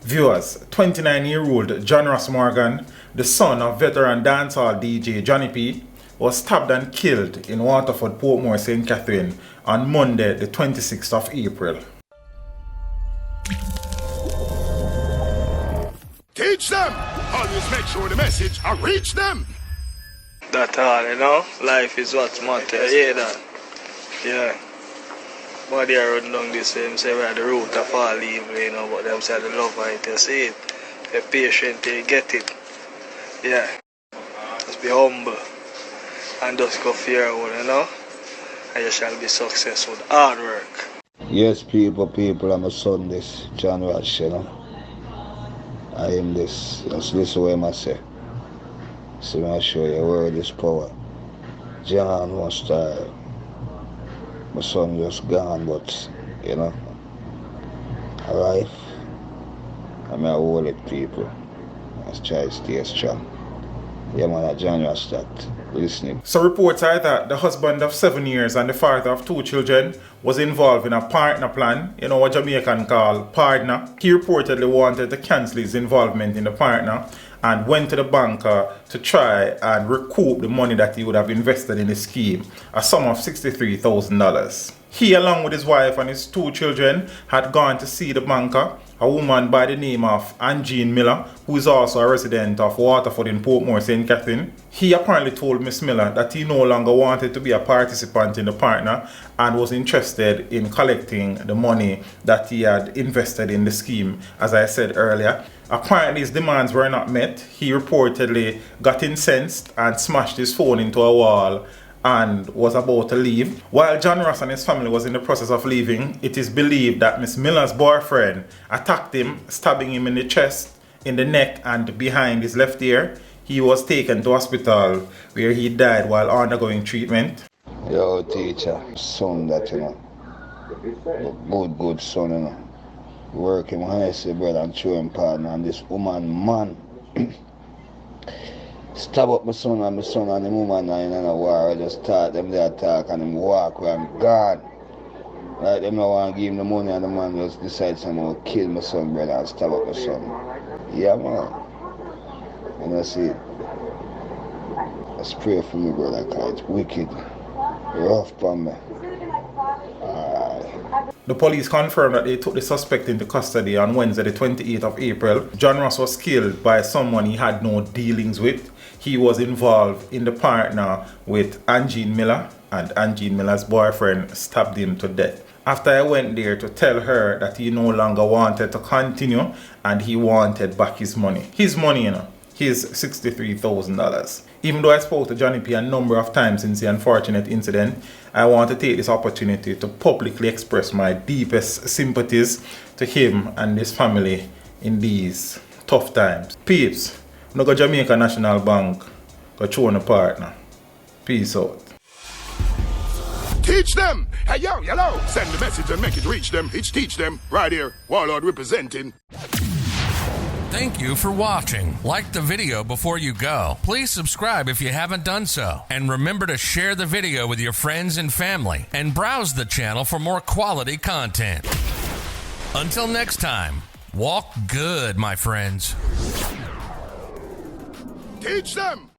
Viewers, 29-year-old John Ross Morgan, the son of veteran dancehall DJ Johnny P, was stabbed and killed in Waterford, Portmore, St. Catherine on Monday, the 26th of April. Teach them! Always make sure the message I reach them! That's all, you know? Life is what's matter. You hear that? Yeah. But they are running down this way, say we're at the root of all evil, you know, but them say the love of it, you see it. Be patient till you get it. Yeah. Just be humble. And just go fear one, you know? And you shall be successful. Hard work. Yes, people, I'm a son this, John Ross, you know. I am this. Just listen to what I say. See me show you word is power. John was tired. My son just gone, but you know, life, I'm a hold it, people. Let's try to stay strong. Yeah, man, John Ross that. Listening. So reports are that the husband of 7 years and the father of 2 children was involved in a partner plan, you know what Jamaican call partner. He reportedly wanted to cancel his involvement in the partner and went to the banker to try and recoup the money that he would have invested in the scheme, a sum of $63,000. He, along with his wife and his 2 children, had gone to see the banker, a woman by the name of Angine Miller, who is also a resident of Waterford in Portmore, St. Catherine. He apparently told Miss Miller that he no longer wanted to be a participant in the partner and was interested in collecting the money that he had invested in the scheme, as I said earlier. Apparently his demands were not met. He reportedly got incensed and smashed his phone into a wall and was about to leave. While John Ross and his family was in the process of leaving, it is believed that Miss Miller's boyfriend attacked him, stabbing him in the chest, in the neck and behind his left ear. He was taken to hospital where he died while undergoing treatment. Yo, teacher, son that, you know, good son, you know. Work him honestly, brother, and show him partner, and this woman, man, stab up my son and the woman and in a war. I just start them there talk and them walk where I'm gone. Like them no want to give him the money and the man just decides I'm going to kill my son, brother, and stab up my son. Yeah, man. And I see, just pray for me, brother, because it's wicked. Rough for me. The police confirmed that they took the suspect into custody on Wednesday, the 28th of April. John Ross was killed by someone he had no dealings with. He was involved in the partner with Angine Miller, and Angine Miller's boyfriend stabbed him to death. After I went there to tell her that he no longer wanted to continue and he wanted back his money. His money, you know, his $63,000. Even though I spoke to Johnny P a number of times since the unfortunate incident, I want to take this opportunity to publicly express my deepest sympathies to him and his family in these tough times. Peeps, no go Jamaica National Bank, go throw on a partner. Peace out. Teach them! Hey, yo, hello! Send the message and make it reach them. It's teach them. Right here, Warlord representing. Thank you for watching. Like the video before you go. Please subscribe if you haven't done so. And remember to share the video with your friends and family. And browse the channel for more quality content. Until next time, walk good, my friends. Teach them!